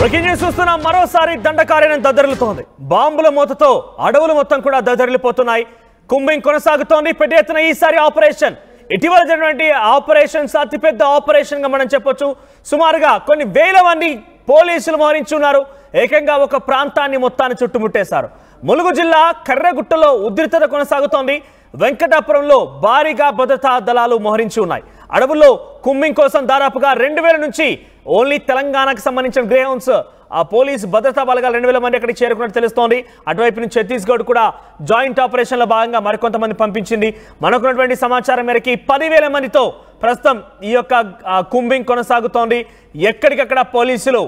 చూస్తున్న మరోసారి దండకార్యం దద్దరిల్లుతోంది. బాంబుల మూతతో అడవులు మొత్తం కూడా దద్దరిల్లిపోతున్నాయి. కుంబింగ్ కొనసాగుతోంది. పెద్ద ఎత్తున ఈసారి ఆపరేషన్ ఇటీవల జరిగినటువంటి ఆపరేషన్స్ అతిపెద్ద ఆపరేషన్ గా మనం చెప్పొచ్చు. సుమారుగా కొన్ని వేల మంది పోలీసులు మోహరించున్నారు. ఏకంగా ఒక ప్రాంతాన్ని మొత్తాన్ని చుట్టుముట్టేశారు. ములుగు జిల్లా కర్రగుట్టలో ఉద్రిక్తత కొనసాగుతోంది. వెంకటాపురంలో భారీగా భద్రతా దళాలు మోహరించి ఉన్నాయి. అడవుల్లో కుంబింగ్ కోసం దాదాపుగా 2000 నుంచి ఓన్లీ తెలంగాణకు సంబంధించిన గ్రేహౌండ్స్ ఆ పోలీసు భద్రతా బలగాలు 2000 మంది అక్కడికి చేరుకున్నట్టు తెలుస్తోంది. అటువైపు నుంచి ఛత్తీస్గఢ్ కూడా జాయింట్ ఆపరేషన్లో భాగంగా మరికొంతమంది పంపించింది. మనకున్నటువంటి సమాచారం మేరకి 10,000 మందితో ప్రస్తుతం ఈ యొక్క కుంబింగ్ కొనసాగుతోంది. ఎక్కడికక్కడ పోలీసులు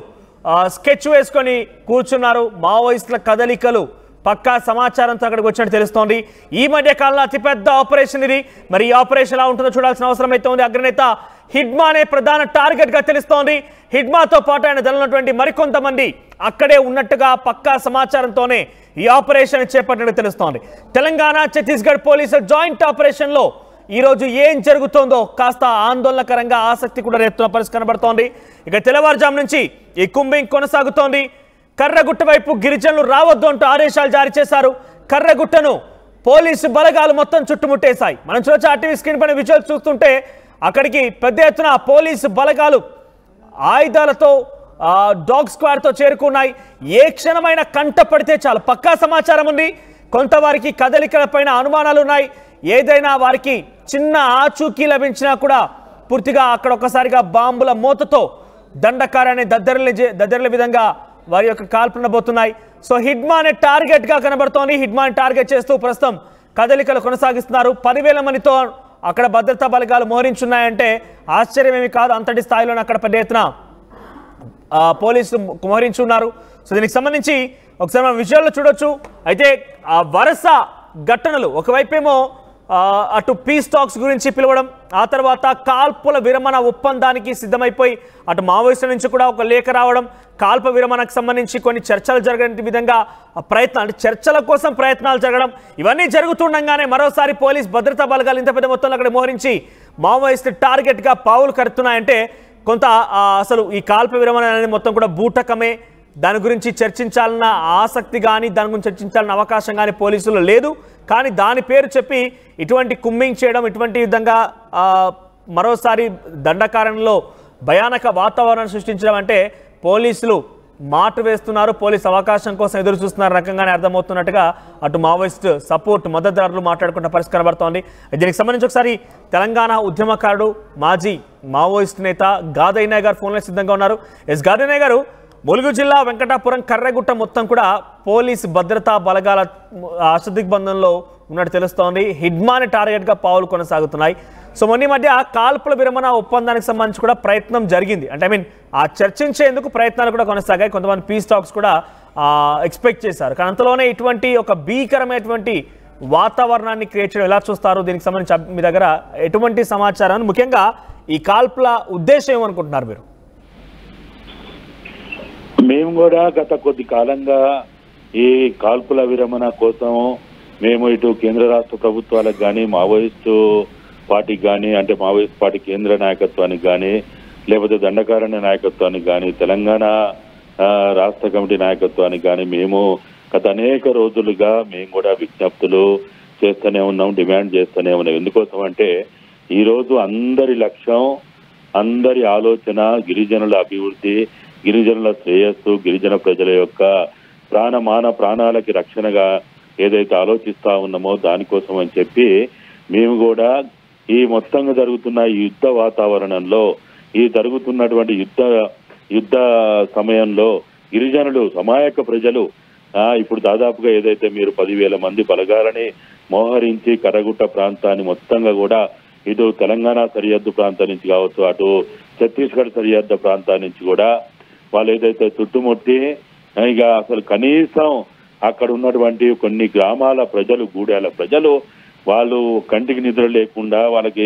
స్కెచ్ వేసుకొని కూర్చున్నారు. మావోయిస్టుల కదలికలు పక్కా సమాచారంతో అక్కడికి వచ్చినట్టు తెలుస్తోంది. ఈ మధ్య కాలంలో అతిపెద్ద ఆపరేషన్ ఇది. మరి ఈ ఆపరేషన్ ఎలా ఉంటుందో చూడాల్సిన అవసరం అయితే ఉంది. అగ్రనేత హిడ్మానే ప్రధాన టార్గెట్ గా తెలుస్తోంది. హిడ్మాతో పాటు ఆయన దళినటువంటి మరికొంతమంది అక్కడే ఉన్నట్టుగా పక్కా సమాచారంతోనే ఈ ఆపరేషన్ చేపట్టినట్టు తెలుస్తోంది. తెలంగాణ ఛత్తీస్గఢ్ పోలీసుల జాయింట్ ఆపరేషన్ లో ఈ రోజు ఏం జరుగుతోందో కాస్త ఆందోళనకరంగా ఆసక్తి కూడా రేపుతున్న పరిస్థితి కనబడుతోంది. ఇక తెల్లవారుజాము నుంచి ఈ కుంబింగ్ కొనసాగుతోంది. కర్రగుట్ట వైపు గిరిజనులు రావద్దు అంటూ ఆదేశాలు జారీ చేశారు. కర్రగుట్టను పోలీసు బలగాలు మొత్తం చుట్టుముట్టేశాయి. మనం చూడొచ్చు ఆర్టీవీ స్క్రీన్ పైన విజువల్స్ చూస్తుంటే అక్కడికి పెద్ద ఎత్తున పోలీసు బలగాలు ఆయుధాలతో డాగ్ స్క్వాడ్తో చేరుకున్నాయి. ఏ క్షణమైన కంట పడితే చాలు పక్కా సమాచారం ఉంది. కొంతవారికి కదలికలపైన అనుమానాలు ఉన్నాయి. ఏదైనా వారికి చిన్న ఆచూకీ లభించినా కూడా పూర్తిగా అక్కడ ఒక్కసారిగా బాంబుల మూతతో దండకారాన్ని దద్దరిల్లే విధంగా వారి యొక్క కాల్పునబోతున్నాయి. సో హిడ్మానే టార్గెట్ గా కనబడుతోంది. హిడ్మాన్ టార్గెట్ చేస్తూ ప్రస్తుతం కదలికలు కొనసాగిస్తున్నారు. 10,000 మందితో అక్కడ భద్రతా బలగాలు మోహరించున్నాయంటే ఆశ్చర్యమేమి కాదు. అంతటి స్థాయిలోనే అక్కడ పెద్ద ఎత్తున పోలీసులు మోహరించున్నారు. సో దీనికి సంబంధించి ఒకసారి మనం విజువల్లో చూడొచ్చు. అయితే ఆ వరుస ఘటనలు ఒకవైపేమో అటు పీస్ టాక్స్ గురించి పిలవడం, ఆ తర్వాత కాల్పుల విరమణ ఒప్పందానికి సిద్ధమైపోయి అటు మావోయిస్టుల నుంచి కూడా ఒక లేఖ రావడం, కాల్ప విరమణకు సంబంధించి కొన్ని చర్చలు జరగని విధంగా ప్రయత్నాలు అంటే చర్చల కోసం ప్రయత్నాలు జరగడం, ఇవన్నీ జరుగుతుండగానే మరోసారి పోలీస్ భద్రతా బలగాలు ఇంత పెద్ద మొత్తంలో అక్కడ మోహరించి మావోయిస్టు టార్గెట్గా పావులు కడుతున్నాయంటే కొంత అసలు ఈ కాల్ప విరమణ అనేది మొత్తం కూడా బూటకమే. దాని గురించి చర్చించాలన్న ఆసక్తి కానీ దాని గురించి చర్చించాలన్న అవకాశం కానీ పోలీసులు లేదు. కానీ దాని పేరు చెప్పి ఇటువంటి కుంబింగ్ చేయడం, ఇటువంటి విధంగా మరోసారి దండకారణలో భయానక వాతావరణం సృష్టించడం అంటే పోలీసులు మాటు వేస్తున్నారు, పోలీసు అవకాశం కోసం ఎదురు చూస్తున్నారు రకంగానే అర్థమవుతున్నట్టుగా అటు మావోయిస్ట్ సపోర్ట్ మద్దతుదారులు మాట్లాడుకున్న పరిస్థితి కనబడుతోంది. దీనికి సంబంధించి ఒకసారి తెలంగాణ ఉద్యమకారుడు మాజీ మావోయిస్ట్ నేత గాదయ్య గారు ఫోన్లో సిద్ధంగా ఉన్నారు. గాదయ్య గారు, ములుగు జిల్లా వెంకటాపురం కర్రగుట్ట మొత్తం కూడా పోలీసు భద్రతా బలగాల అసదిగ్బంధంలో ఉన్నట్టు తెలుస్తోంది. హిడ్మాన్ టార్గెట్గా పావులు కొనసాగుతున్నాయి. సో మొన్న మధ్య కాల్పుల విరమణ ఒప్పందానికి సంబంధించి కూడా ప్రయత్నం జరిగింది. అంటే ఆ చర్చించేందుకు ప్రయత్నాలు కూడా కొనసాగాయి. కొంతమంది పీస్ టాక్స్ కూడా ఎక్స్పెక్ట్ చేశారు. కానీ అంతలోనే ఇటువంటి ఒక భీకరమైనటువంటి వాతావరణాన్ని క్రియేట్ చేయడం ఎలా చూస్తారు? దీనికి సంబంధించి మీ దగ్గర ఎటువంటి సమాచారాన్ని, ముఖ్యంగా ఈ కాల్పుల ఉద్దేశం ఏమనుకుంటున్నారు మీరు? మేము కూడా గత కొద్ది కాలంగా ఈ కాల్పుల విరమణ కోసం మేము ఇటు కేంద్ర రాష్ట్ర ప్రభుత్వాలకు కానీ మావోయిస్టు పార్టీకి కానీ, అంటే మావోయిస్ట్ పార్టీ కేంద్ర నాయకత్వానికి కానీ, లేకపోతే దండకారణ్య నాయకత్వానికి కానీ, తెలంగాణ రాష్ట్ర కమిటీ నాయకత్వానికి కానీ మేము గత అనేక రోజులుగా మేము కూడా విజ్ఞప్తులు చేస్తూనే ఉన్నాం, డిమాండ్ చేస్తూనే ఉన్నాం. ఎందుకోసం అంటే ఈరోజు అందరి లక్ష్యం, అందరి ఆలోచన గిరిజనుల అభివృద్ధి, గిరిజనుల శ్రేయస్సు, గిరిజన ప్రజల యొక్క ప్రాణాలకి రక్షణగా ఏదైతే ఆలోచిస్తా ఉన్నామో దానికోసం అని చెప్పి మేము కూడా ఈ మొత్తంగా జరుగుతున్న ఈ యుద్ధ వాతావరణంలో, ఈ జరుగుతున్నటువంటి యుద్ధ సమయంలో గిరిజనులు, సమాయక ప్రజలు ఇప్పుడు దాదాపుగా ఏదైతే మీరు 10,000 మంది బలగాలని మోహరించి కర్రగుట్ట ప్రాంతాన్ని మొత్తంగా కూడా ఇటు తెలంగాణ సరిహద్దు ప్రాంతం నుంచి కావచ్చు, అటు ఛత్తీస్గఢ్ సరిహద్దు ప్రాంతం నుంచి కూడా వాళ్ళు ఏదైతే చుట్టుముట్టి ఇక అసలు కనీసం అక్కడ ఉన్నటువంటి కొన్ని గ్రామాల ప్రజలు, గూడాల ప్రజలు వాళ్ళు కంటికి నిద్ర లేకుండా వాళ్ళకి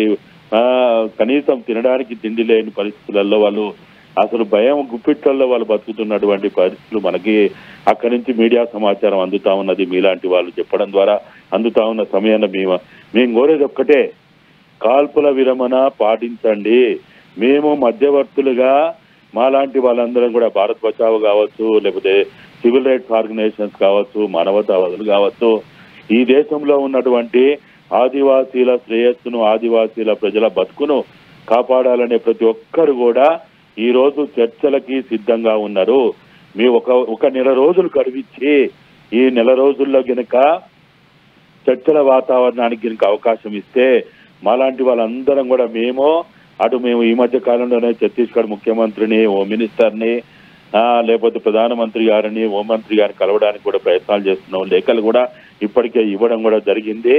కనీసం తినడానికి తిండి లేని పరిస్థితులలో వాళ్ళు అసలు భయం గుప్పిట్లలో వాళ్ళు బతుకుతున్నటువంటి పరిస్థితులు మనకి అక్కడి నుంచి మీడియా సమాచారం అందుతా ఉన్నది. మీలాంటి వాళ్ళు చెప్పడం ద్వారా అందుతా ఉన్న సమయంలో మేము కోరేది ఒక్కటే, కాల్పుల విరమణ పాటించండి. మేము మధ్యవర్తులుగా మాలాంటి వాళ్ళందరం కూడా భారత్ బచావో కావచ్చు, లేకపోతే సివిల్ రైట్స్ ఆర్గనైజేషన్స్ కావచ్చు, మానవతావాదులు కావచ్చు, ఈ దేశంలో ఉన్నటువంటి ఆదివాసీల శ్రేయస్సును, ఆదివాసీల ప్రజల బతుకును కాపాడాలనే ప్రతి ఒక్కరు కూడా ఈ రోజు చర్చలకి సిద్ధంగా ఉన్నారు. మీ ఒక నెల రోజులు గడివిచ్చి ఈ నెల రోజుల్లో గనక చర్చల వాతావరణానికి గనక అవకాశం ఇస్తే మాలాంటి వాళ్ళందరం కూడా మేము ఈ మధ్య కాలంలోనే ఛత్తీస్గఢ్ ముఖ్యమంత్రిని, హోమ్ మినిస్టర్ని, లేకపోతే ప్రధానమంత్రి గారిని, హోంమంత్రి గారిని కలవడానికి కూడా ప్రయత్నాలు చేస్తున్నాం. లేఖలు కూడా ఇప్పటికే ఇవ్వడం కూడా జరిగింది.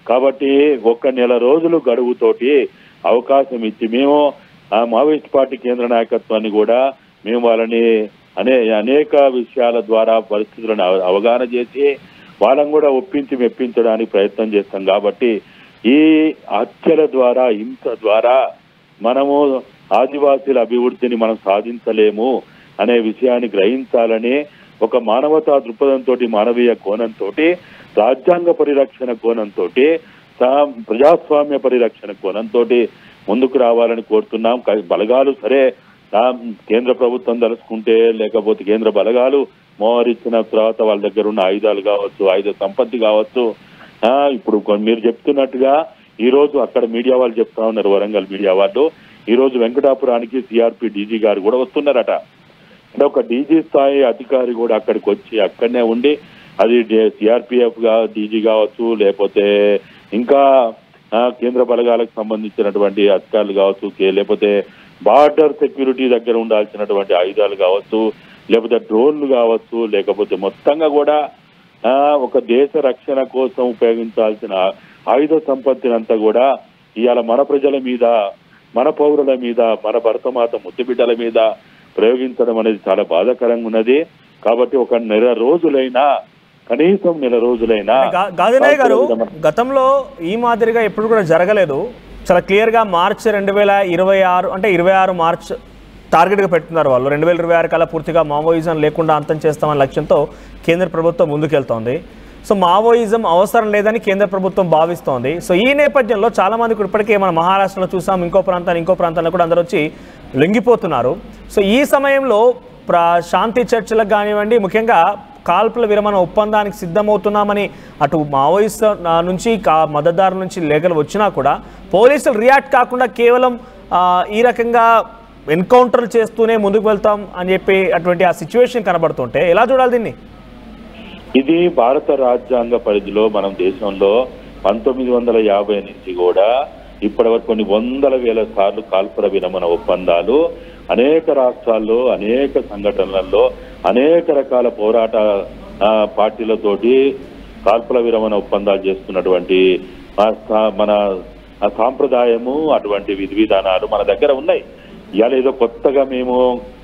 కాబట్టి ఒక నెల రోజులు గడువుతోటి అవకాశం ఇచ్చి మేము మావోయిస్ట్ పార్టీ కేంద్ర నాయకత్వాన్ని కూడా మేము వాళ్ళని అనేక విషయాల ద్వారా పరిస్థితులను అవగాహన చేసి వాళ్ళని కూడా ఒప్పించి మెప్పించడానికి ప్రయత్నం చేస్తాం. కాబట్టి ఈ హత్యల ద్వారా, హింస ద్వారా మనము ఆదివాసీల అభివృద్ధిని మనం సాధించలేము అనే విషయాన్ని గ్రహించాలని ఒక మానవతా దృక్పథంతో, మానవీయ కోణంతో, రాజ్యాంగ పరిరక్షణ కోణంతో, ప్రజాస్వామ్య పరిరక్షణ కోణంతో ముందుకు రావాలని కోరుతున్నాం. బలగాలు సరే కేంద్ర ప్రభుత్వం తలుచుకుంటే, లేకపోతే కేంద్ర బలగాలు మోహరించిన తర్వాత వాళ్ళ దగ్గర ఉన్న ఆయుధాలు కావచ్చు, ఆయుధ సంపత్తి కావచ్చు, ఇప్పుడు మీరు చెప్తున్నట్టుగా ఈ రోజు అక్కడ మీడియా వాళ్ళు చెప్తా ఉన్నారు, వరంగల్ మీడియా వాళ్ళు, ఈ రోజు వెంకటాపురానికి సిఆర్పి డీజీ గారు కూడా వస్తున్నారట. అంటే ఒక డీజీ స్థాయి అధికారి కూడా అక్కడికి వచ్చి అక్కడనే ఉండి, అది సిఆర్పిఎఫ్ డీజీ కావచ్చు, లేకపోతే ఇంకా కేంద్ర బలగాలకు సంబంధించినటువంటి అధికారులు కావచ్చు, లేకపోతే బార్డర్ సెక్యూరిటీ దగ్గర ఉండాల్సినటువంటి ఆయుధాలు కావచ్చు, లేకపోతే డ్రోన్లు కావచ్చు, లేకపోతే మొత్తంగా కూడా ఒక దేశ రక్షణ కోసం ఉపయోగించాల్సిన ఆయుధ సంపత్తిని అంతా కూడా ఇవాళ మన ప్రజల మీద, మన పౌరుల మీద, మన భరతమాత ముద్దుబిడ్డల మీద ప్రయోగించడం అనేది చాలా బాధాకరంగా ఉన్నది. కాబట్టి ఒక నెల రోజులైనా, కనీసం నెల రోజులైనా. గాదినాయ్ గారు, గతంలో ఈ మాదిరిగా ఎప్పుడు కూడా జరగలేదు. చాలా క్లియర్ గా మార్చ్ 2026 అంటే 26 మార్చ్ టార్గెట్ గా పెట్టుకున్నారు వాళ్ళు. 2026 కల్లా పూర్తిగా మావోయిజం లేకుండా అంతం చేస్తామనే లక్ష్యంతో కేంద్ర ప్రభుత్వం ముందుకెళ్తోంది. సో మావోయిజం అవసరం లేదని కేంద్ర ప్రభుత్వం భావిస్తోంది. సో ఈ నేపథ్యంలో చాలా మంది ఇప్పటికే మన మహారాష్ట్రలో చూసాం, ఇంకో ప్రాంతాల్లో కూడా అందరూ వచ్చి లొంగిపోతున్నారు. సో ఈ సమయంలో శాంతి చర్చలకు కానివ్వండి, ముఖ్యంగా కాల్పుల విరమణ ఒప్పందానికి సిద్ధమవుతున్నామని అటు మావోయిస్ట్ నుంచి మద్దతుదారుల నుంచి లేఖలు వచ్చినా కూడా పోలీసులు రియాక్ట్ కాకుండా కేవలం ఈ రకంగా ఎన్కౌంటర్లు చేస్తూనే ముందుకు వెళ్తాం అని చెప్పి అటువంటి ఆ సిచ్యువేషన్ కనబడుతుంటే ఎలా చూడాలి దీన్ని? ఇది భారత రాజ్యాంగ పరిధిలో మనం దేశంలో 1950 నుంచి కూడా ఇప్పటి వరకు కొన్ని వందల వేల సార్లు కాల్పుల విరమణ ఒప్పందాలు అనేక రాష్ట్రాల్లో, అనేక సంఘటనలలో, అనేక రకాల పోరాట పార్టీలతోటి కాల్పుల విరమణ ఒప్పందాలు చేస్తున్నటువంటి మన సాంప్రదాయము, అటువంటి విధి విధానాలు మన దగ్గర ఉన్నాయి. ఇవాళ ఏదో కొత్తగా మేము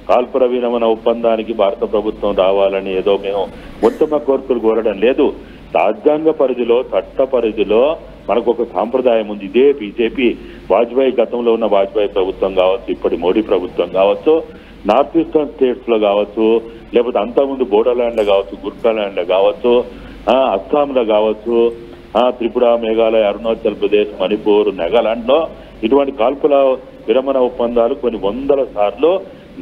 కాల్పుల విరమణ ఒప్పందానికి భారత ప్రభుత్వం రావాలని ఏదో మేము ఉత్తమ కోరికలు కోరడం లేదు. రాజ్యాంగ పరిధిలో, చట్ట పరిధిలో మనకు ఒక సాంప్రదాయం ఉంది. ఇదే బీజేపీ గతంలో ఉన్న వాజ్పేయి ప్రభుత్వం కావచ్చు, ఇప్పటి మోడీ ప్రభుత్వం కావచ్చు, నార్త్ ఈస్టర్న్ స్టేట్స్ లో కావచ్చు, లేకపోతే అంతకుముందు బోడోల్యాండ్ లో కావచ్చు, గుర్ఖాల్యాండ్ లో కావచ్చు, అస్సాంలో కావచ్చు, త్రిపుర, మేఘాలయ, అరుణాచల్ ప్రదేశ్, మణిపూర్, నాగాలాండ్ లో ఇటువంటి కాల్పుల విరమణ ఒప్పందాలు కొన్ని వందల సార్లు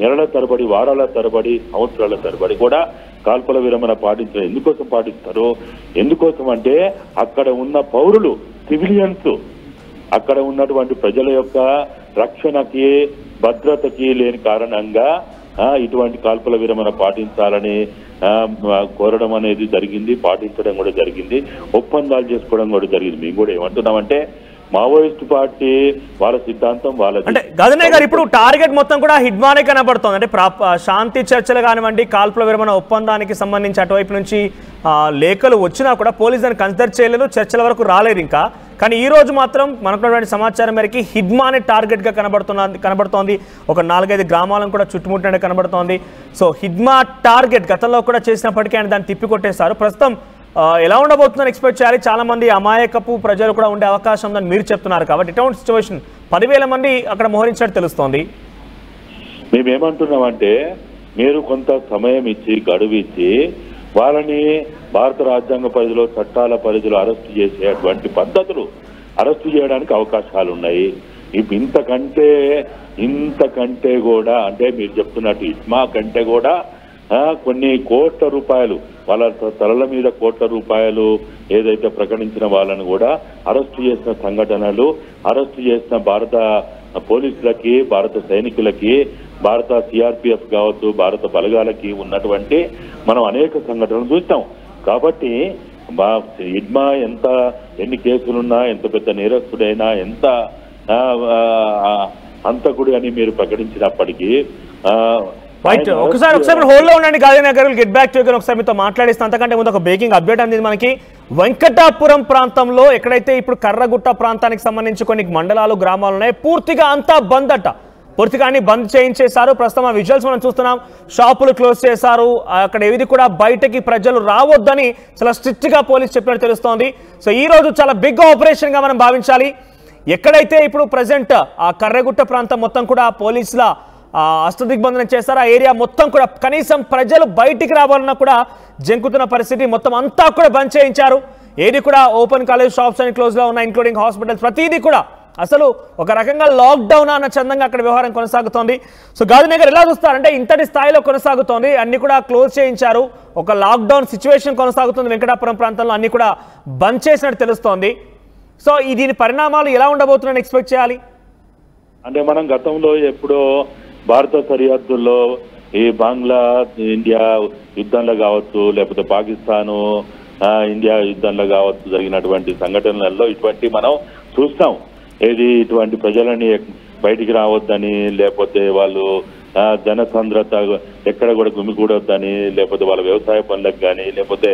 నెలల తరబడి, వారాల తరబడి, సంవత్సరాల తరబడి కూడా కాల్పుల విరమణ పాటించడం. ఎందుకోసం పాటిస్తారు? ఎందుకోసం అంటే అక్కడ ఉన్న పౌరులు, సివిలియన్స్, అక్కడ ఉన్నటువంటి ప్రజల యొక్క రక్షణకి, భద్రతకి లేని కారణంగా ఇటువంటి కాల్పుల విరమణ పాటించాలని కోరడం అనేది జరిగింది, పాటించడం కూడా జరిగింది, ఒప్పందాలు చేసుకోవడం కూడా జరిగింది. మేము కూడా ఏమంటున్నామంటే మావోయిస్ట్ పార్టీ వాళ్ళ సిద్ధాంతం వాళ్ళది. అంటే గదనే గారు, ఇప్పుడు టార్గెట్ మొత్తం కూడా హిడ్మానే కనబడుతోంది. అంటే శాంతి చర్చలు కానివ్వండి, కాల్పుల విరమణ ఒప్పందానికి సంబంధించి అటువైపు నుంచి లేఖలు వచ్చినా కూడా పోలీసు దాన్ని కన్సిడర్ చేయలేదు, చర్చల వరకు రాలేదు ఇంకా. కానీ ఈ రోజు మాత్రం మనకున్నటువంటి సమాచారం మేరకి హిడ్మానే టార్గెట్గా కనబడుతోంది. ఒక 4-5 గ్రామాలను కూడా చుట్టుముట్టినట్టు కనబడుతోంది. సో హిడ్మా టార్గెట్ గతంలో కూడా చేసినప్పటికీ ఆయన దాన్ని తిప్పికొట్టేశారు. ప్రస్తుతం ఎలా ఉండబోతుందని ఎక్స్పెక్ట్ చేయాలి? చాలా మంది అమాయకపు ప్రజలు కూడా ఉండే అవకాశం ఉందని మీరు చెప్తున్నారు. కాబట్టి ఇటువంటి సిచ్యువేషన్ 10,000 మంది అక్కడ మోహరించినట్టు తెలుస్తోంది. మేమేమంటున్నామంటే మీరు కొంత సమయం ఇచ్చి, గడువు ఇచ్చి వాళ్ళని భారత రాజ్యాంగ పరిధిలో, చట్టాల పరిధిలో అరెస్టు చేసేటువంటి పద్ధతులు, అరెస్టు చేయడానికి అవకాశాలు ఉన్నాయి. ఇంతకంటే కూడా అంటే మీరు చెప్తున్నట్టు ఇట్మా కంటే కూడా కొన్ని కోట్ల రూపాయలు వాళ్ళ తలల మీద కోట్ల రూపాయలు ఏదైతే ప్రకటించిన వాళ్ళను కూడా అరెస్టు చేసిన సంఘటనలు, అరెస్టు చేసిన భారత పోలీసులకి, భారత సైనికులకి, భారత సిఆర్పిఎఫ్ కావచ్చు, భారత బలగాలకి ఉన్నటువంటి మనం అనేక సంఘటనలు చూస్తాం. కాబట్టి ఇడ్మా ఎన్ని కేసులున్నా, ఎంత పెద్ద నేరస్తుడైనా, ఎంత హంతకుడు అని మీరు ప్రకటించినప్పటికీ ఒకసారి హోల్డ్ లో ఉండండి గాంధీనగర్ గారు, గెట్ బ్యాక్ టు యూ. ఒకసారి మీతో మాట్లాడిస్తే అంతకంటే ముందు ఒక బ్రేకింగ్ అప్డేట్ అందింది మనకి. వెంకటాపురం ప్రాంతంలో ఎక్కడైతే ఇప్పుడు కర్రగుట్ట ప్రాంతానికి సంబంధించి కొన్ని మండలాలు, గ్రామాలు ఉన్నాయి, పూర్తిగా అంతా బంద్ అట. పూర్తిగా అన్ని బంద్ చేయించేశారు. ప్రస్తుతం ఆ విజువల్స్ మనం చూస్తున్నాం. షాపులు క్లోజ్ చేశారు. అక్కడ ఏది కూడా బయటకి ప్రజలు రావద్దని చాలా స్ట్రిక్ట్ గా పోలీసు చెప్పినట్టు తెలుస్తోంది. సో ఈ రోజు చాలా బిగ్ ఆపరేషన్ గా మనం భావించాలి. ఎక్కడైతే ఇప్పుడు ప్రజెంట్ ఆ కర్రగుట్ట ప్రాంతం మొత్తం కూడా పోలీసుల అష్టదిగ్బంధనం చేశారు. ఆ ఏరియా మొత్తం కూడా కనీసం ప్రజలు బయటికి రావాలన్నా కూడా జంకుతున్న పరిస్థితి. మొత్తం అంతా కూడా బంద్ చేయించారు. ఏది కూడా ఓపెన్ కాలేజ్, షాప్స్ అని క్లోజ్ లో ఉన్నాయి, ఇంక్లూడింగ్ హాస్పిటల్స్. ప్రతిదీ కూడా అసలు ఒక రకంగా లాక్డౌన్ అన్న చందంగా అక్కడ వ్యవహారం కొనసాగుతోంది. సో గాంధీనగర్ ఎలా చూస్తారంటే ఇంతటి స్థాయిలో కొనసాగుతోంది. అన్ని కూడా క్లోజ్ చేయించారు. ఒక లాక్డౌన్ సిచ్యువేషన్ కొనసాగుతుంది. వెంకటాపురం ప్రాంతంలో అన్ని కూడా బంద్ చేసినట్టు తెలుస్తోంది. సో దీని పరిణామాలు ఎలా ఉండబోతున్నాయని ఎక్స్పెక్ట్ చేయాలి? అంటే మనం గతంలో ఎప్పుడో భారత సరిహద్దుల్లో ఈ బంగ్లా ఇండియా యుద్ధంలో కావచ్చు, లేకపోతే పాకిస్తాను ఇండియా యుద్ధంలో కావచ్చు, జరిగినటువంటి సంఘటనలలో ఇటువంటి మనం చూస్తాం. ఏది ఇటువంటి ప్రజలని బయటికి రావద్దని, లేకపోతే వాళ్ళు జనసాంద్రత ఎక్కడ కూడా గుమికూడొద్దని, లేకపోతే వాళ్ళ వ్యవసాయ పనులకు కానీ, లేకపోతే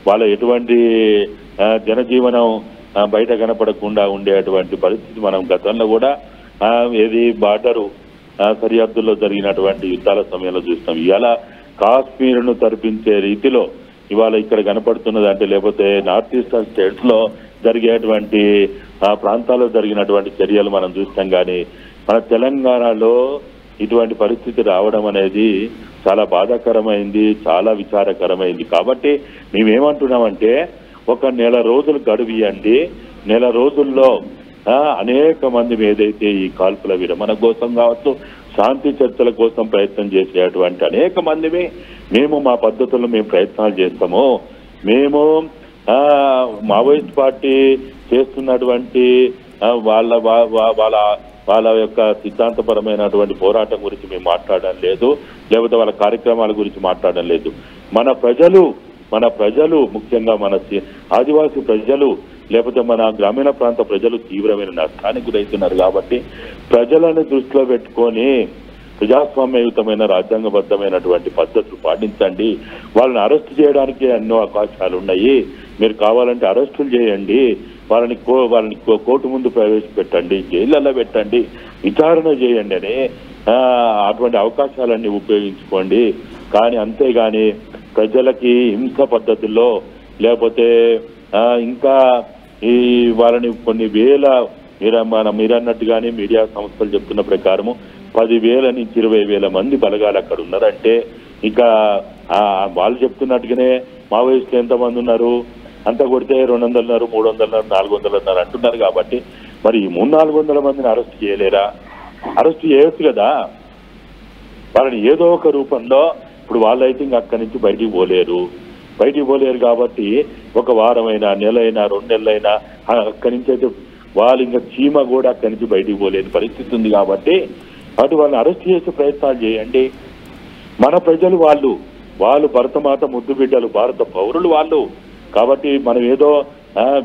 వాళ్ళ ఎటువంటి జనజీవనం బయట కనపడకుండా ఉండేటువంటి పరిస్థితి మనం గతంలో కూడా ఏది బార్డరు సరిహద్దుల్లో జరిగినటువంటి యుద్ధాల సమయంలో చూస్తాం. ఇవాళ కాశ్మీర్ను తరిపించే రీతిలో ఇవాళ ఇక్కడ కనపడుతున్నది. అంటే లేకపోతే నార్త్ ఈస్టర్న్ స్టేట్స్ లో జరిగేటువంటి ప్రాంతాల్లో జరిగినటువంటి చర్యలు మనం చూస్తాం. కానీ మన తెలంగాణలో ఇటువంటి పరిస్థితి రావడం అనేది చాలా బాధాకరమైంది, చాలా విచారకరమైంది. కాబట్టి మేమేమంటున్నామంటే ఒక నెల రోజులు గడువు ఇవ్వండి. నెల రోజుల్లో అనేక మంది ఏదైతే ఈ కాల్పుల విరమణ కోసం కావచ్చు, శాంతి చర్చల కోసం ప్రయత్నం చేసేటువంటి అనేక మందిని మేము మా పద్ధతుల్లో మేము ప్రయత్నాలు చేస్తాము. మేము మావోయిస్ట్ పార్టీ చేస్తున్నటువంటి వాళ్ళ వాళ్ళ వాళ్ళ యొక్క సిద్ధాంతపరమైనటువంటి పోరాటం గురించి మేము మాట్లాడడం లేదు, లేకపోతే వాళ్ళ కార్యక్రమాల గురించి మాట్లాడడం లేదు. మన ప్రజలు ముఖ్యంగా మన ఆదివాసీ ప్రజలు, లేకపోతే మన గ్రామీణ ప్రాంత ప్రజలు తీవ్రమైన నష్టానికి గురవుతున్నారు. కాబట్టి ప్రజలను దృష్టిలో పెట్టుకొని ప్రజాస్వామ్యయుతమైన రాజ్యాంగబద్ధమైనటువంటి పద్ధతులు పాటించండి. వాళ్ళని అరెస్ట్ చేయడానికి ఎన్నో అవకాశాలు ఉన్నాయి. మీరు కావాలంటే అరెస్టులు చేయండి, వాళ్ళని కోర్టు ముందు ప్రవేశపెట్టండి, జైళ్ళల్లో పెట్టండి, విచారణ చేయండి అని అటువంటి అవకాశాలన్నీ ఉపయోగించుకోండి. కానీ అంతేగాని ప్రజలకి హింస పద్ధతుల్లో, లేకపోతే ఇంకా ఈ వాళ్ళని కొన్ని వేల మీరన్నట్టుగానే మీడియా సంస్థలు చెప్తున్న ప్రకారము 10,000 నుంచి 20,000 మంది బలగాలు అక్కడ ఉన్నారంటే, ఇంకా వాళ్ళు చెప్తున్నట్టుగానే మావోయిస్టులు ఎంతమంది ఉన్నారు, అంత కొడితే 200 ఉన్నారు, 300 ఉన్నారు, 400 ఉన్నారు అంటున్నారు. కాబట్టి మరి ఈ 300-400 మందిని అరెస్ట్ చేయలేరా? అరెస్ట్ చేయొచ్చు కదా. వాళ్ళని ఏదో ఒక రూపంలో ఇప్పుడు వాళ్ళైతే ఇంక అక్కడి నుంచి బయటికి పోలేరు కాబట్టి ఒక వారమైనా, నెలైనా, 2 నెలలైనా అక్కడి నుంచి అయితే వాళ్ళు ఇంకా చీమ కూడా అక్కడి నుంచి బయటికి పోలేని పరిస్థితి ఉంది. కాబట్టి అటు వాళ్ళని అరెస్ట్ చేసే ప్రయత్నాలు చేయండి. మన ప్రజలు వాళ్ళు భరతమాత ముద్దు బిడ్డలు, భారత పౌరులు వాళ్ళు. కాబట్టి మనం ఏదో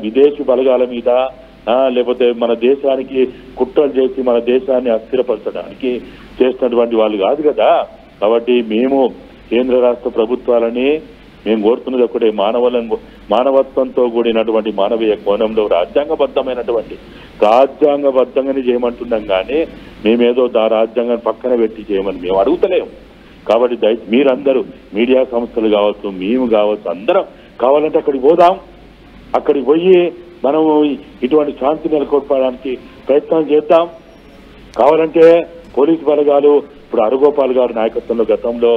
విదేశీ బలగాల మీద లేకపోతే మన దేశానికి కుట్రలు చేసి మన దేశాన్ని అస్థిరపరచడానికి చేసినటువంటి వాళ్ళు కాదు కదా. కాబట్టి మేము కేంద్ర రాష్ట్ర ప్రభుత్వాలని మేము కోరుతున్నది ఒకటే, మానవత్వంతో కూడినటువంటి మానవీయ కోణంలో రాజ్యాంగబద్ధంగానే చేయమంటున్నాం. కానీ మేమేదో రాజ్యాంగాన్ని పక్కన పెట్టి చేయమని మేము అడుగుతలేము. కాబట్టి మీరందరూ మీడియా సంస్థలు కావచ్చు, మేము కావచ్చు, అందరం కావాలంటే అక్కడికి పోదాం. అక్కడికి పోయి మనం ఇటువంటి శాంతి నెలకొల్పడానికి ప్రయత్నం చేద్దాం. కావాలంటే పోలీసు బలగాలు ఇప్పుడు అరుగోపాల్ గారి నాయకత్వంలో, గతంలో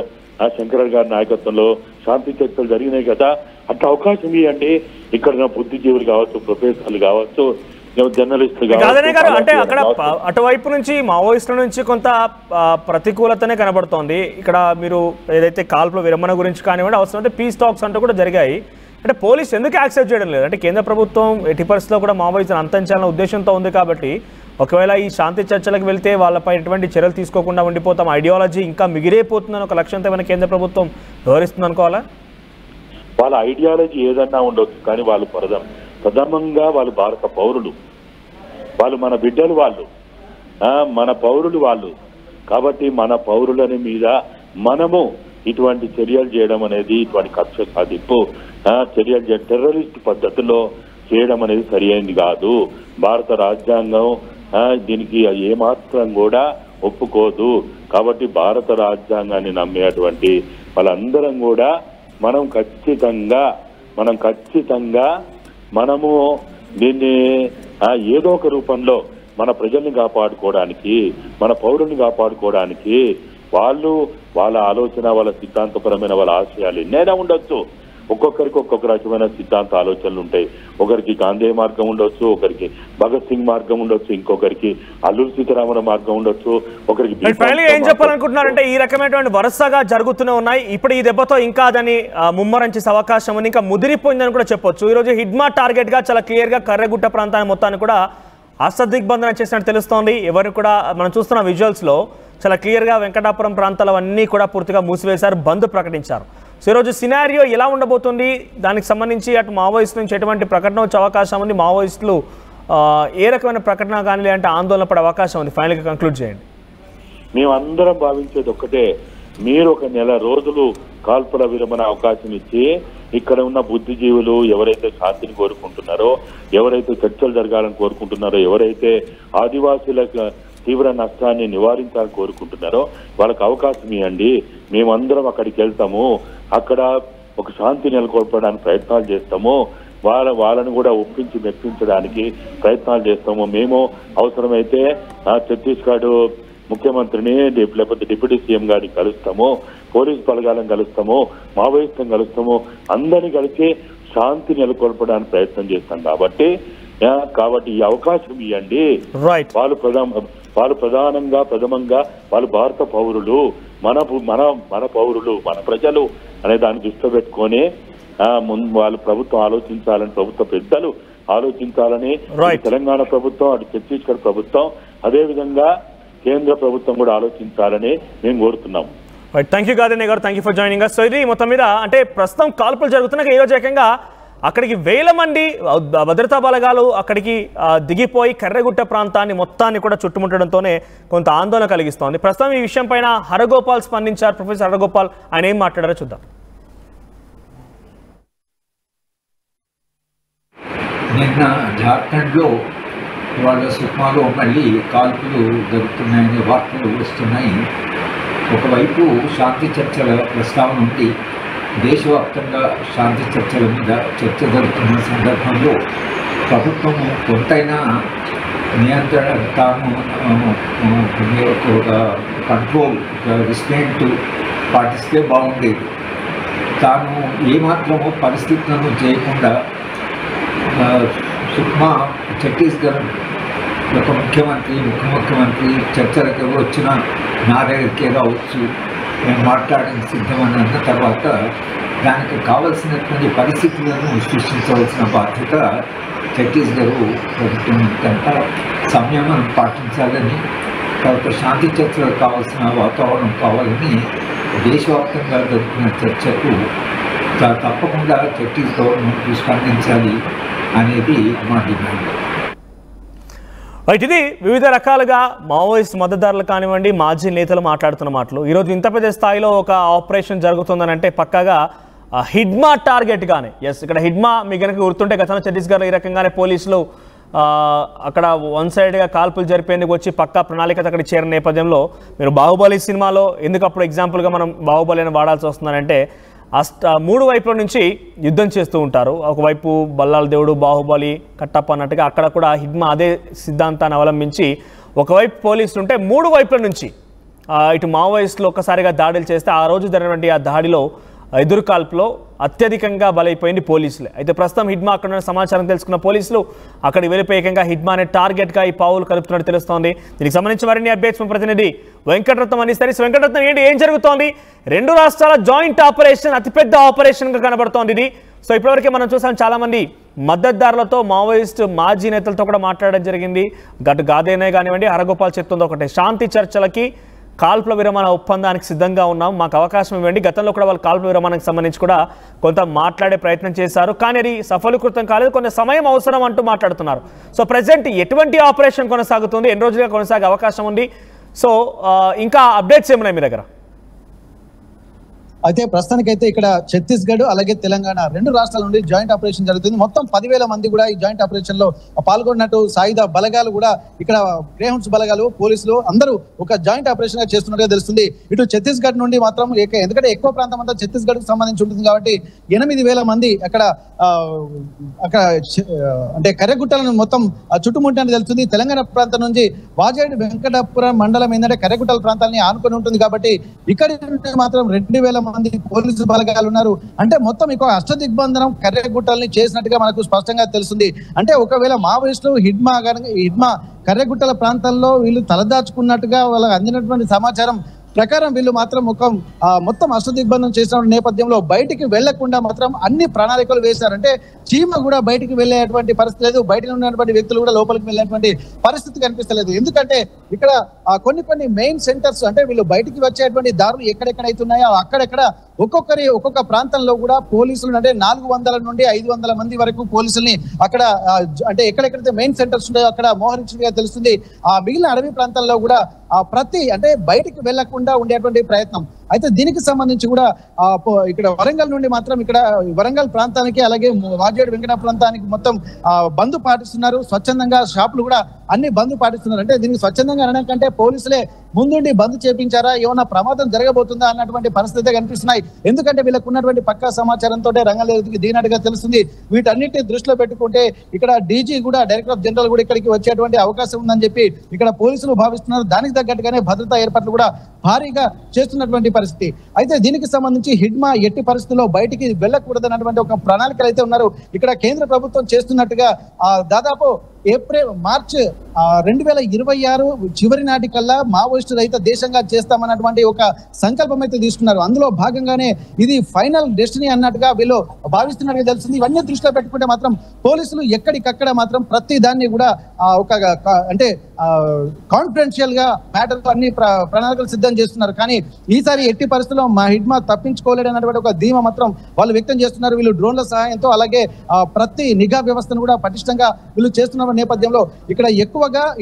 శంకరన్ గారి నాయకత్వంలో శాంతి చర్చలు జరిగినాయి కదా, అట్లా అవకాశం ఇవ్వండి. ఇక్కడ బుద్ధిజీవులు కావచ్చు, ప్రొఫెసర్లు కావచ్చు, జర్నలిస్టులు కాదనే గారు, అంటే అక్కడ అటువైపు నుంచి మావోయిస్టుల నుంచి కొంత ప్రతికూలతనే కనబడుతోంది. ఇక్కడ మీరు ఏదైతే కాల్పుల విరమణ గురించి కానివ్వండి, అవసరమైతే పీస్ టాక్స్ అంటూ కూడా జరిగాయి. అంటే పోలీసు ఎందుకు యాక్సెప్ట్ చేయడం లేదు? అంటే కేంద్ర ప్రభుత్వం ఎట్టి పరిస్థితిలో కూడా మావోయిస్టులను అంతంచాలన్న ఉద్దేశంతో ఉంది కాబట్టి, ఒకవేళ ఈ శాంతి చర్చలకు వెళ్తే వాళ్ళపై ఎటువంటి చర్యలు తీసుకోకుండా ఉండిపోతాం, ఐడియాలజీ ఇంకా మిగిలిపోతుందని ఒక లక్ష్యంతో ఏమైనా కేంద్ర ప్రభుత్వం వ్యవహరిస్తుంది అనుకోవాలా? వాళ్ళ ఐడియాలజీ ఏదన్నా ఉండొచ్చు, కానీ వాళ్ళు ప్రథమంగా వాళ్ళు భారత పౌరులు, వాళ్ళు మన బిడ్డలు, వాళ్ళు మన పౌరులు వాళ్ళు. కాబట్టి మన పౌరులని మీద మనము ఇటువంటి చర్యలు చేయడం అనేది, ఇటువంటి కక్ష సాధింపు చర్యలు టెర్రరిస్ట్ పద్ధతిలో చేయడం అనేది సరి అయింది కాదు. భారత రాజ్యాంగం దీనికి ఏమాత్రం కూడా ఒప్పుకోదు. కాబట్టి భారత రాజ్యాంగాన్ని నమ్మేటువంటి వాళ్ళందరం కూడా మనం ఖచ్చితంగా మనము దీన్ని ఏదో ఒక రూపంలో మన ప్రజల్ని కాపాడుకోవడానికి, మన పౌరుల్ని కాపాడుకోవడానికి వాళ్ళ ఆలోచన, వాళ్ళ సిద్ధాంతపరమైన వాళ్ళ ఆశయాలు ఎన్నైనా ఉండొచ్చు. ఒక్కొక్కరికి ఒక్కొక్క రకమైన సిద్ధాంత ఆలోచనలు ఉంటాయి. ఒకరికి గాంధీ మార్గం ఉండొచ్చు, ఒకరికి భగత్ సింగ్ మార్గం ఉండొచ్చు, ఇంకొకరికి అల్లూరి సీతారామరావు మార్గం ఉండొచ్చు, ఒకరికి. ఏం చెప్పాలనుకుంటున్నారంటే ఈ రకమైనటువంటి వరుసగా జరుగుతూనే ఉన్నాయి. ఇప్పుడు ఈ దెబ్బతో ఇంకా దాన్ని ముమ్మరం చేసే అవకాశం ఉంది, ఇంకా ముదిరిపోయిందని కూడా చెప్పొచ్చు. ఈరోజు హిడ్మా టార్గెట్ గా చాలా క్లియర్ గా కర్రెగుట్ట ప్రాంతాన్ని మొత్తాన్ని కూడా అసదిగ్బంధన చేసినట్టు తెలుస్తోంది. ఎవరు కూడా మనం చూస్తున్న విజువల్స్ లో చాలా క్లియర్ గా వెంకటాపురం ప్రాంతాలు అన్నీ కూడా పూర్తిగా మూసివేశారు, బంద్ ప్రకటించారు. సో ఈరోజు సినారియో ఎలా ఉండబోతుంది, దానికి సంబంధించి అటు మావోయిస్టు నుంచి ఎటువంటి ప్రకటన వచ్చే అవకాశం ఉంది, మావోయిస్టులు ఏ రకమైన ప్రకటన కానీ లేదంటే ఆందోళన పడే అవకాశం ఉంది? ఫైనల్గా కంక్లూడ్ చేయండి. మేమందరం భావించేది ఒక్కటే, మీరు ఒక నెల రోజులు కాల్పుల విరమణ అవకాశం ఇచ్చి ఇక్కడ ఉన్న బుద్ధిజీవులు ఎవరైతే శాంతిని కోరుకుంటున్నారో, ఎవరైతే చర్చలు జరగాలని కోరుకుంటున్నారో, ఎవరైతే ఆదివాసీలకు తీవ్ర నష్టాన్ని నివారించాలని కోరుకుంటున్నారో వాళ్ళకి అవకాశం ఇవ్వండి. మేమందరం అక్కడికి వెళ్తాము, అక్కడ ఒక శాంతి నెలకొల్పడానికి ప్రయత్నాలు చేస్తాము, వాళ్ళను కూడా ఒప్పించి మెప్పించడానికి ప్రయత్నాలు చేస్తాము. మేము అవసరమైతే ఛత్తీస్గఢ్ ముఖ్యమంత్రిని లేకపోతే డిప్యూటీ సీఎం గారిని కలుస్తాము, పోలీసు బలగాలను కలుస్తాము, మావోయిస్టులను కలుస్తాము, అందరినీ కలిసి శాంతి నెలకొల్పడానికి ప్రయత్నం చేస్తాం. కాబట్టి ఈ అవకాశం ఇవ్వండి. వాళ్ళు ప్రథమంగా వాళ్ళు భారత పౌరులు, మన పౌరులు, మన ప్రజలు అనే దాన్ని దృష్టిలో పెట్టుకొని వాళ్ళు ప్రభుత్వం ఆలోచించాలని, ప్రభుత్వ పెద్దలు ఆలోచించాలని, తెలంగాణ ప్రభుత్వం, అటు ఛత్తీస్గఢ్ ప్రభుత్వం, అదేవిధంగా కేంద్ర ప్రభుత్వం కూడా ఆలోచించాలని మేము కోరుతున్నాం. థ్యాంక్ యూ గాదెనే గారు, thank you for joining us. So ఇది మొత్తం మీద అంటే ప్రస్తుతం కాల్పులు జరుగుతున్నాయి. ఈరోజు ఏకంగా అక్కడికి వేల మంది భద్రతా బలగాలు అక్కడికి దిగిపోయి కర్రెగుట్ట ప్రాంతాన్ని మొత్తాన్ని కూడా చుట్టుముట్టడంతోనే కొంత ఆందోళన కలిగిస్తోంది. ప్రస్తుతం ఈ విషయం పైన హరగోపాల్ స్పందించారు. ప్రొఫెసర్ హరగోపాల్, ఆయన ఏం మాట్లాడారో చూద్దాం. నిన్న జార్ఖండ్లో ఇవాళ సుక్మాలో మళ్ళీ కాల్పులు జరుగుతున్నాయనే వార్తలు వస్తున్నాయి. ఒకవైపు శాంతి చర్చల ప్రస్తావన ఉంది, దేశవ్యాప్తంగా శాంతి చర్చల మీద చర్చ జరుగుతున్న సందర్భంలో ప్రభుత్వము కొంతైనా నియంత్రణ, తాను ఒక కంట్రోల్, రిస్ట్రెయింట్ పాటిస్తే బాగుండేది. తాను ఏమాత్రమో పరిస్థితులను చేయకుండా సుక్మా ఛత్తీస్గఢ్ ఒక ముఖ్యమంత్రి, ఉప ముఖ్యమంత్రి చర్చలకు వచ్చినా నా దగ్గరికే రావచ్చు, నేను మాట్లాడడానికి సిద్ధమని అన్న తర్వాత దానికి కావలసినటువంటి పరిస్థితులను సృష్టించవలసిన బాధ్యత ఛత్తీస్గఢ్ ప్రభుత్వం కనుక సంయమనం పాటించాలని, తర్వాత శాంతి చర్చలకు కావాల్సిన వాతావరణం కావాలని దేశవ్యాప్తంగా జరుగుతున్న చర్చకు తప్పకుండా ఛత్తీస్ గవర్నమెంట్ స్పందించాలి అనేది మా డిమాండ్. ఇది వివిధ రకాలుగా మావోయిస్ట్ మద్దతుదారులు కానివ్వండి, మాజీ నేతలు మాట్లాడుతున్న మాటలు. ఈరోజు ఇంత పెద్ద స్థాయిలో ఒక ఆపరేషన్ జరుగుతుందని అంటే పక్కాగా హిడ్మా టార్గెట్గానే. ఇక్కడ హిడ్మా మీకు కనుక గుర్తుంటే గతంలో ఛత్తీస్గఢ్లో ఈ రకంగానే పోలీసులు అక్కడ వన్ సైడ్గా కాల్పులు జరిపేందుకు వచ్చి పక్కా ప్రణాళికతో అక్కడ చేరిన నేపథ్యంలో మీరు బాహుబలి సినిమాలో ఎందుకు అప్పుడు ఎగ్జాంపుల్గా మనం బాహుబలిని వాడాల్సి వస్తుందంటే మూడు వైపుల నుంచి యుద్ధం చేస్తూ ఉంటారు. ఒకవైపు బల్లాల దేవుడు, బాహుబలి, కట్టప్ప అన్నట్టుగా అక్కడ కూడా హిడ్మా అదే సిద్ధాంతాన్ని అవలంబించి ఒకవైపు పోలీసులు ఉంటే మూడు వైపుల నుంచి ఇటు మావోయిస్టులు ఒక్కసారిగా దాడులు చేస్తే ఆ రోజు జరిగినటువంటి ఆ దాడిలో ఎదురుకాల్పులో అత్యధికంగా బలైపోయింది పోలీసులే. అయితే ప్రస్తుతం హిడ్మా అక్కడ ఉన్న సమాచారం తెలుసుకున్న పోలీసులు అక్కడికి వెళ్ళిపోయేకంగా హిడ్మానే టార్గెట్గా ఈ పావులు కలుపుతున్నట్టు తెలుస్తోంది. దీనికి సంబంధించి మరిన్ని అప్డేట్స్ మా ప్రతినిధి వెంకటరత్నం అందిస్తారు. వెంకటరత్నం, ఏంటి ఏం జరుగుతోంది? రెండు రాష్ట్రాల జాయింట్ ఆపరేషన్ అతిపెద్ద ఆపరేషన్గా కనబడుతోంది ఇది. సో ఇప్పటివరకే మనం చూసాం చాలా మంది మద్దతుదారులతో మావోయిస్ట్ మాజీ నేతలతో కూడా మాట్లాడడం జరిగింది. గాదేనే కానివ్వండి, హరగోపాల్ చెప్తుంది ఒకటే, శాంతి చర్చలకి కాల్పుల విరమణ ఒప్పందానికి సిద్ధంగా ఉన్నాం, మాకు అవకాశం ఇవ్వండి. గతంలో కూడా వాళ్ళు కాల్పుల విరమణకు సంబంధించి కూడా కొంత మాట్లాడే ప్రయత్నం చేశారు, కానీ అది సఫలీకృతం కాలేదు, కొంత సమయం అవసరం అంటూ మాట్లాడుతున్నారు. సో ప్రజెంట్ ఎటువంటి ఆపరేషన్ కొనసాగుతుంది, ఎన్ని రోజులుగా కొనసాగే అవకాశం ఉంది? సో ఇంకా అప్డేట్స్ ఏమున్నాయి మీ దగ్గర? అయితే ప్రస్తుతానికైతే ఇక్కడ ఛత్తీస్గఢ్ అలాగే తెలంగాణ రెండు రాష్ట్రాల నుండి జాయింట్ ఆపరేషన్ జరుగుతుంది. మొత్తం 10,000 మంది కూడా ఈ జాయింట్ ఆపరేషన్ లో పాల్గొన్నట్టు సాయుధ బలగాలు కూడా ఇక్కడ గ్రేహౌండ్స్ బలగాలు పోలీసులు అందరూ ఒక జాయింట్ ఆపరేషన్ గా చేస్తున్నట్టుగా తెలుస్తుంది. ఇటు ఛత్తీస్గఢ్ నుండి మాత్రం ఎందుకంటే ఎక్కువ ప్రాంతం అంతా ఛత్తీస్గఢ్ కు సంబంధించి ఉంటుంది కాబట్టి 8,000 మంది అక్కడ అంటే కర్రెగుట్టలను మొత్తం చుట్టుముట్టని తెలుస్తుంది. తెలంగాణ ప్రాంతం నుంచి వాజేడు వెంకటాపురం మండలం ఏంటంటే కర్రెగుట్టల ప్రాంతాలని ఆనుకొని ఉంటుంది కాబట్టి ఇక్కడి నుండి మాత్రం 2,000 మంది పోలీసు బలగాలు ఉన్నారు. అంటే మొత్తం ఇక అష్టదిగ్బంధనం కర్రెగుట్టల్ని చేసినట్టుగా మనకు స్పష్టంగా తెలుస్తుంది. అంటే ఒకవేళ మావోయిస్టులు హిడ్మా కర్రెగుట్టల ప్రాంతాల్లో వీళ్ళు తలదాచుకున్నట్టుగా వాళ్ళకి అందినటువంటి సమాచారం ప్రకారం వీళ్ళు మాత్రం మొత్తం అష్టదిగ్బంధం చేసిన నేపథ్యంలో బయటికి వెళ్లకుండా మాత్రం అన్ని ప్రణాళికలు వేశారంటే చీమ కూడా బయటికి వెళ్ళేటువంటి పరిస్థితి లేదు, బయట ఉన్నటువంటి వ్యక్తులు కూడా లోపలికి వెళ్ళేటువంటి పరిస్థితి కనిపిస్తలేదు. ఎందుకంటే ఇక్కడ కొన్ని మెయిన్ సెంటర్స్ అంటే వీళ్ళు బయటికి వచ్చేటువంటి దారులు ఎక్కడెక్కడైతే ఉన్నాయో అక్కడెక్కడ ఒక్కొక్క ప్రాంతంలో కూడా పోలీసులు అంటే 400 నుండి 500 మంది వరకు పోలీసుల్ని అక్కడ అంటే ఎక్కడెక్కడైతే మెయిన్ సెంటర్స్ ఉన్నాయో అక్కడ మోహరించినట్టుగా తెలుస్తుంది. ఆ మిగిలిన అడవి ప్రాంతాల్లో కూడా ప్రతి అంటే బయటికి వెళ్లకుండా ఉండేటువంటి ప్రయత్నం. అయితే దీనికి సంబంధించి కూడా ఇక్కడ వరంగల్ నుండి మాత్రం ఇక్కడ వరంగల్ ప్రాంతానికి అలాగే వాజేడు వెంకట ప్రాంతానికి మొత్తం బంద్ పాటిస్తున్నారు. స్వచ్ఛందంగా షాపులు కూడా అన్ని బంద్ పాటిస్తున్నారు. అంటే దీనికి స్వచ్ఛందంగా అనడం కంటే పోలీసులే ముందుండి బంద్ చేపించారా, ఏమన్నా ప్రమాదం జరగబోతుందా అన్నటువంటి పరిస్థితి కనిపిస్తున్నాయి. ఎందుకంటే వీళ్ళకు ఉన్నటువంటి పక్కా సమాచారంతో రంగంలోకి దిగినట్టుగా తెలుస్తుంది. వీటన్నిటిని దృష్టిలో పెట్టుకుంటే ఇక్కడ డీజీ కూడా డైరెక్టర్ ఆఫ్ జనరల్ కూడా ఇక్కడికి వచ్చేటువంటి అవకాశం ఉందని చెప్పి ఇక్కడ పోలీసులు భావిస్తున్నారు. దానికి తగ్గట్టుగానే భద్రతా ఏర్పాట్లు కూడా భారీగా చేస్తున్నటువంటి పరిస్థితి. అయితే దీనికి సంబంధించి హిడ్మా ఎట్టి పరిస్థితుల్లో బయటికి వెళ్ళకూడదన్నటువంటి ఒక ప్రణాళికలు అయితే ఉన్నారు. ఇక్కడ కేంద్ర ప్రభుత్వం చేస్తున్నట్టుగా దాదాపు మార్చ్ 2026 చివరి నాటికల్లా మావోయిస్టు రహిత దేశంగా చేస్తామన్నటువంటి ఒక సంకల్పం అయితే తీసుకున్నారు. అందులో భాగంగానే ఇది ఫైనల్ డెస్టినీ అన్నట్టుగా వీళ్ళు భావిస్తున్నట్టుగా తెలుస్తుంది. ఇవన్నీ దృష్టిలో పెట్టుకుంటే మాత్రం పోలీసులు ఎక్కడికక్కడ మాత్రం ప్రతి దాన్ని కూడా అంటే కాన్ఫిడెన్షియల్ గా మ్యాటర్ అన్ని ప్రణాళికలు సిద్ధం చేస్తున్నారు. కానీ ఈసారి ఎట్టి పరిస్థితుల్లో మా హిడ్మా తప్పించుకోలేడు అన్నటువంటి ఒక ధీమా మాత్రం వాళ్ళు వ్యక్తం చేస్తున్నారు. వీళ్ళు డ్రోన్ల సహాయంతో అలాగే ప్రతి నిఘా వ్యవస్థను కూడా పటిష్టంగా వీళ్ళు చేస్తున్న నేపథ్యంలో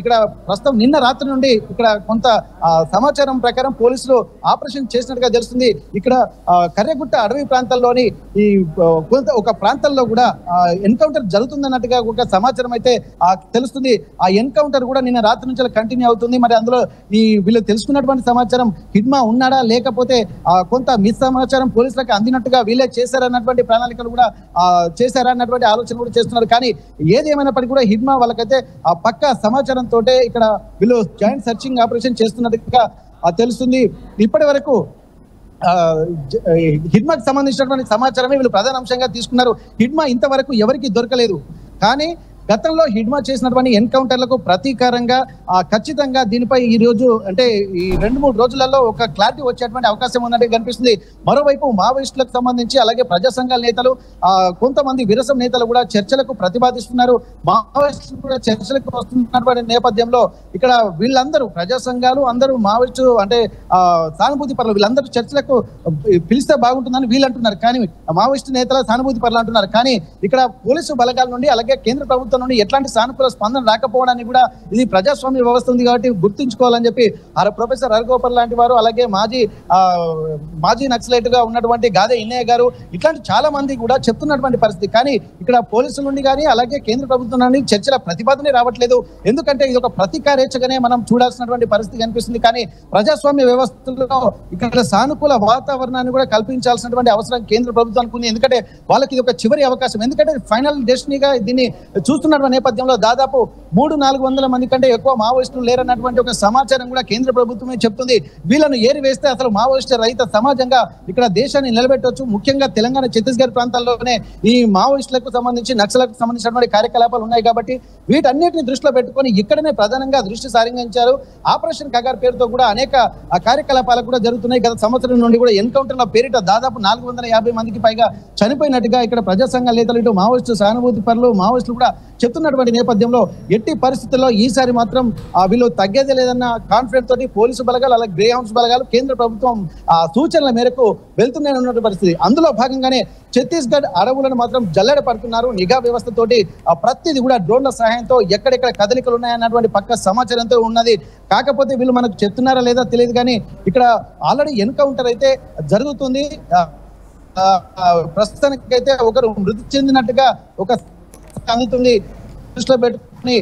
ఇక్కడ ప్రస్తుతం నిన్న రాత్రి నుండి ఇక్కడ కొంత సమాచారం ప్రకారం పోలీసులు ఆపరేషన్ చేసినట్టుగా తెలుస్తుంది. ఇక్కడ కర్రెగుట్ట అడవి ప్రాంతాల్లోని ఈ ఒక ప్రాంతంలో కూడా ఎన్కౌంటర్ జరుగుతుందన్నట్టుగా ఒక సమాచారం అయితే తెలుస్తుంది. ఆ ఎన్కౌంటర్ కూడా నిన్న రాత్రి నుంచి కంటిన్యూ అవుతుంది. మరి అందులో వీళ్ళు తెలుసుకున్నటువంటి సమాచారం హిడ్మా ఉన్నాడా లేకపోతే కొంత మిస్ సమాచారం పోలీసులకు అందినట్టుగా వీళ్ళే చేశారన్నటువంటి ప్రణాళికలు కూడా చేశారన్నటువంటి ఆలోచన కూడా చేస్తున్నారు. కానీ ఏది ఏమైనప్పటికీ కూడా హిడ్మా వాళ్ళకైతే ఆ పక్క సమాచారంతో ఇక్కడ వీళ్ళు జాయింట్ సర్చింగ్ ఆపరేషన్ చేస్తున్నట్టుగా తెలుస్తుంది. ఇప్పటి వరకు హిడ్మాకి సంబంధించినటువంటి సమాచారమే వీళ్ళు ప్రధాన అంశంగా తీసుకున్నారు. హిడ్మా ఇంతవరకు ఎవరికి దొరకలేదు. కానీ గతంలో హిడ్మా చేసినటువంటి ఎన్కౌంటర్లకు ప్రతీకారంగా ఖచ్చితంగా దీనిపై ఈ రోజు అంటే ఈ 2-3 రోజులలో ఒక క్లారిటీ వచ్చేటువంటి అవకాశం ఉన్నట్టు కనిపిస్తుంది. మరోవైపు మావోయిస్టులకు సంబంధించి అలాగే ప్రజా సంఘాల నేతలు కొంతమంది విరసం నేతలు కూడా చర్చలకు ప్రతిపాదిస్తున్నారు. మావోయిస్టులు కూడా చర్చలకు వస్తున్నటువంటి నేపథ్యంలో ఇక్కడ వీళ్ళందరూ ప్రజా సంఘాలు అందరూ మావోయిస్టు అంటే సానుభూతి పరులు వీళ్ళందరూ చర్చలకు పిలిస్తే బాగుంటుందని వీళ్ళు అంటున్నారు. కానీ మావోయిస్టు నేతల సానుభూతి పరులు అంటున్నారు. కానీ ఇక్కడ పోలీసు బలగాల నుండి అలాగే కేంద్ర ప్రభుత్వం నుండి ఎట్లాంటి సానుకూల స్పందన రాకపోవడానికి కూడా ఇది ప్రజాస్వామ్య వ్యవస్థ ఉంది కాబట్టి గుర్తుంచుకోవాలని చెప్పి ప్రొఫెసర్ హరగోపాల్ లాంటి వారు అలాగే మాజీ నక్సలైట్ గా ఉన్నటువంటి గాదే ఇన్నయ్య గారు ఇట్లాంటి చాలా మంది కూడా చెప్తున్నటువంటి పరిస్థితి. కానీ ఇక్కడ పోలీసుల నుండి కానీ అలాగే కేంద్ర ప్రభుత్వం నుండి చర్చల ప్రతిపాదనే రావట్లేదు. ఎందుకంటే ఇది ఒక ప్రతీకారేచ్ఛగానే మనం చూడాల్సినటువంటి పరిస్థితి కనిపిస్తుంది. కానీ ప్రజాస్వామ్య వ్యవస్థలో ఇక్కడ సానుకూల వాతావరణాన్ని కూడా కల్పించాల్సినటువంటి అవసరం కేంద్ర ప్రభుత్వానికి ఉంది. ఎందుకంటే వాళ్ళకి ఇది ఒక చివరి అవకాశం. ఎందుకంటే ఫైనల్ డెస్టినీగా దీన్ని చూస్తున్న చూస్తున్న నేపథ్యంలో దాదాపు 300-400 మంది కంటే ఎక్కువ మావోయిస్టులు లేరన్నటువంటి ఒక సమాచారం కూడా కేంద్ర ప్రభుత్వమే చెప్తుంది. వీళ్ళను ఏరి వేస్తే అసలు మావోయిస్టు రహిత సమాజంగా ఇక్కడ దేశాన్ని నిలబెట్టవచ్చు. ముఖ్యంగా తెలంగాణ, ఛత్తీస్గఢ్ ప్రాంతాల్లోనే ఈ మావోయిస్టులకు సంబంధించి, నక్సలకు సంబంధించినటువంటి కార్యకలాపాలు ఉన్నాయి కాబట్టి వీటన్నిటిని దృష్టిలో పెట్టుకొని ఇక్కడనే ప్రధానంగా దృష్టి సారించారు. ఆపరేషన్ కగార్ పేరుతో కూడా అనేక కార్యకలాపాలు కూడా జరుగుతున్నాయి. గత సంవత్సరం నుండి కూడా ఎన్కౌంటర్ల పేరిట దాదాపు 450 మందికి పైగా చనిపోయినట్టుగా ఇక్కడ ప్రజా సంఘాల నేతలు, ఇటు మావోయిస్టు సానుభూతి పరులు, మావోయిస్టులు కూడా చెప్తున్నటువంటి నేపథ్యంలో ఎట్టి పరిస్థితుల్లో ఈసారి మాత్రం వీళ్ళు తగ్గేదే లేదన్న కాన్ఫిడెంట్ తోటి పోలీసు బలగాలు, అలాగే గ్రే హౌన్స్ బలగాలు కేంద్ర ప్రభుత్వం సూచనల మేరకు వెళ్తున్నాయని ఉన్నటువంటి పరిస్థితి. అందులో భాగంగానే ఛత్తీస్గఢ్ అడవులను మాత్రం జల్లెడ పడుతున్నారు. నిఘా వ్యవస్థతోటి ప్రతిది కూడా డ్రోన్ల సహాయంతో ఎక్కడెక్కడ కదలికలు ఉన్నాయన్నటువంటి పక్క సమాచారంతో ఉన్నది. కాకపోతే వీళ్ళు మనకు చెప్తున్నారా లేదా తెలియదు కానీ ఇక్కడ ఆల్రెడీ ఎన్కౌంటర్ అయితే జరుగుతుంది. ప్రస్తుతానికైతే ఒకరు మృతి చెందినట్టుగా ఒక అందుతుంది. దృష్టిలో పెట్టుకుని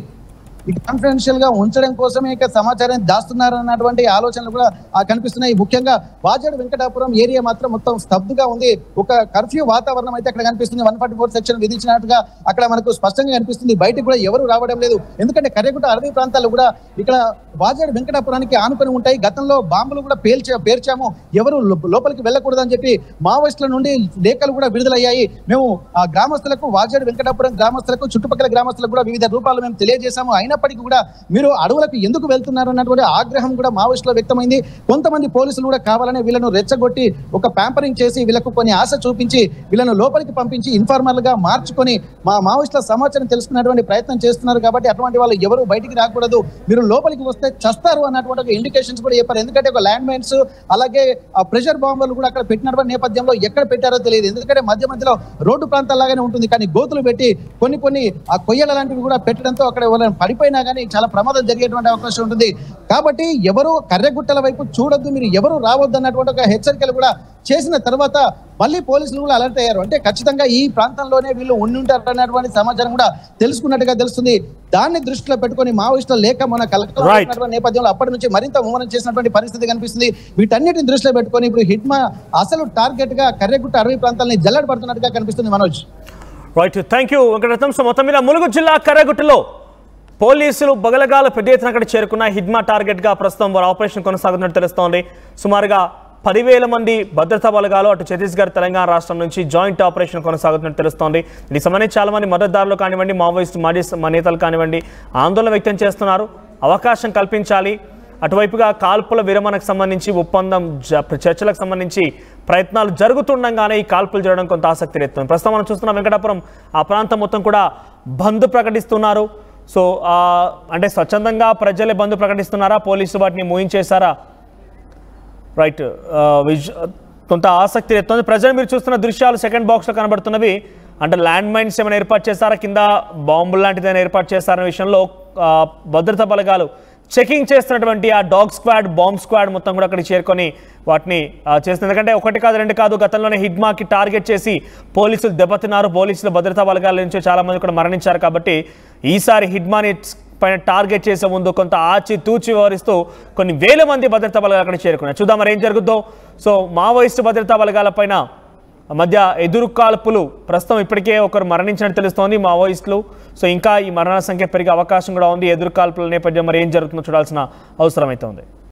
కాన్ఫిడెన్షియల్ గా ఉంచడం కోసమే ఇక సమాచారం దాస్తున్నారు అన్నటువంటి ఆలోచనలు కూడా కనిపిస్తున్నాయి. ముఖ్యంగా వాజేడు వెంకటాపురం ఏరియా మాత్రం మొత్తం స్తబ్దుగా ఉంది. ఒక కర్ఫ్యూ వాతావరణం అయితే అక్కడ కనిపిస్తుంది. 144 సెక్షన్ విధించినట్టుగా అక్కడ మనకు స్పష్టంగా కనిపిస్తుంది. బయటకు కూడా ఎవరు రావడం లేదు. ఎందుకంటే కర్రెగుట్ట అడవి ప్రాంతాలు కూడా ఇక్కడ వాజేడు వెంకటాపురానికి ఆనుకొని ఉంటాయి. గతంలో బాంబులు కూడా పేర్చాము, ఎవరు లోపలికి వెళ్ళకూడదని చెప్పి మావోయిస్టుల నుండి లేఖలు కూడా విడుదలయ్యాయి. మేము ఆ గ్రామస్తులకు, వాజేడు వెంకటాపురం గ్రామస్తులకు, చుట్టుపక్కల గ్రామస్తులకు కూడా వివిధ రూపాలు మేము తెలియజేశాము. అయినప్పటికీ కూడా మీరు అడవులకు ఎందుకు వెళ్తున్నారు అన్నటువంటి ఆగ్రహం కూడా మావోయిస్టులో వ్యక్తమైంది. కొంతమంది పోలీసులు కూడా కావాలని వీళ్ళను రెచ్చగొట్టి ఒక ప్యాంపరింగ్ చేసి వీళ్ళకు కొన్ని ఆశ చూపించి వీళ్ళను లోపలికి పంపించి ఇన్ఫార్మల్ గా మార్చుకొని మావోయిస్టుల సమాచారం తెలుసుకున్నటువంటి ప్రయత్నం చేస్తున్నారు. కాబట్టి అటువంటి వాళ్ళు ఎవరు బయటికి రాకూడదు, మీరు లోపలికి వస్తే చస్తారు అన్నటువంటి ఇండికేషన్స్ కూడా చెప్పారు. ఎందుకంటే ఒక ల్యాండ్ మైన్స్ అలాగే ప్రెషర్ బాంబులు కూడా అక్కడ పెట్టినటువంటి నేపథ్యంలో ఎక్కడ పెట్టారో తెలియదు. ఎందుకంటే మధ్య మధ్యలో రోడ్డు ప్రాంతాల్లాగానే ఉంటుంది, కానీ గోతులు పెట్టి కొన్ని ఆ కొయ్యల లాంటివి కూడా పెట్టడంతో అక్కడ ఎవరైనా పడిపోయినా కానీ చాలా ప్రమాదం జరిగేటువంటి అవకాశం ఉంటుంది. కాబట్టి ఎవరు కర్రెగుట్టల వైపు చూడొద్దు, మీరు ఎవరు రావద్దు అన్నటువంటి ఒక హెచ్చరికలు కూడా చేసిన తర్వాత మళ్ళీ పోలీసులు కూడా అలర్ట్ అయ్యారు. అంటే ఖచ్చితంగా ఈ ప్రాంతంలోనే వీళ్ళు ఉండి ఉంటారు అన్నటువంటి సమాచారం కూడా తెలుసుకున్నట్టుగా తెలుస్తుంది. దాన్ని దృష్టిలో పెట్టుకొని మావోయిస్టుల లేఖ మన కలెక్టర్ నేపథ్యంలో అప్పటి నుంచి మరింత ముమ్మరం చేసినటువంటి పరిస్థితి కనిపిస్తుంది. వీటన్నిటిని దృష్టిలో పెట్టుకొని ఇప్పుడు హిట్మా అసలు టార్గెట్ గా కర్రెగుట్ట అడవి ప్రాంతాలని జల్లెడ పడుతున్నట్టుగా కనిపిస్తుంది. Manoj, right, thank you Venkataratnam. So మొత్తం మీద ములుగు జిల్లా కర్రెగుట్టలో పోలీసులు బగలగాల పెద్ద ఎత్తున అక్కడ చేరుకున్న హిడ్మా టార్గెట్ గా ప్రస్తుతం వారు ఆపరేషన్ కొనసాగుతున్నట్టు తెలుస్తోంది. సుమారుగా 10,000 మంది భద్రతా బలగాలు అటు ఛత్తీస్గఢ్, తెలంగాణ రాష్ట్రం నుంచి జాయింట్ ఆపరేషన్ కొనసాగుతున్నట్టు తెలుస్తోంది. దీనికి సంబంధించి చాలా మంది మద్దతుదారులు కానివ్వండి, మావోయిస్టు మా నేతలు కానివ్వండి ఆందోళన వ్యక్తం చేస్తున్నారు. అవకాశం కల్పించాలి, అటువైపుగా కాల్పుల విరమణకు సంబంధించి ఒప్పందం చర్చలకు సంబంధించి ప్రయత్నాలు జరుగుతుండగానే ఈ కాల్పులు జరగడం కొంత ఆసక్తి రేపుతుంది. ప్రస్తుతం మనం చూస్తున్న వెంకటాపురం ఆ ప్రాంతం మొత్తం కూడా బంద్ ప్రకటిస్తున్నారు. సో అంటే స్వచ్ఛందంగా ప్రజలే బంద్ ప్రకటిస్తున్నారా, పోలీసులు వాటిని మూయించేశారా? రైట్, కొంత ఆసక్తి రేపుతుంది. ప్రజలు మీరు చూస్తున్న దృశ్యాలు సెకండ్ బాక్స్లో కనబడుతున్నవి అంటే ల్యాండ్ మైన్స్ ఏమైనా ఏర్పాటు చేస్తారా, కింద బాంబులు లాంటిది ఏమైనా ఏర్పాటు చేస్తారనే విషయంలో భద్రతా బలగాలు చెకింగ్ చేస్తున్నటువంటి ఆ డాగ్ స్క్వాడ్, బాంబ్ స్క్వాడ్ మొత్తం కూడా అక్కడికి చేరుకొని వాటిని చేస్తుంది. ఎందుకంటే ఒకటి కాదు, రెండు కాదు, గతంలోనే హిడ్మాకి టార్గెట్ చేసి పోలీసులు దెబ్బతిన్నారు. పోలీసులు భద్రతా బలగాల నుంచి చాలా మంది కూడా మరణించారు. కాబట్టి ఈసారి హిడ్మాని పైన టార్గెట్ చేసే ముందు కొంత ఆచి తూచి వ్యవహరిస్తూ కొన్ని వేల మంది భద్రతా బలగాలు అక్కడ చేరుకున్నారు. చూద్దాం మరి ఏం జరుగుతుందో. సో మావోయిస్టు భద్రతా బలగాల పైన మధ్య ఎదురు కాల్పులు ప్రస్తుతం ఇప్పటికే ఒకరు మరణించినట్టు తెలుస్తోంది మావోయిస్టులు. సో ఇంకా ఈ మరణాల సంఖ్య పెరిగే అవకాశం కూడా ఉంది. ఎదురు కాల్పుల నేపథ్యం మరి ఏం జరుగుతుందో చూడాల్సిన అవసరం అయితే ఉంది.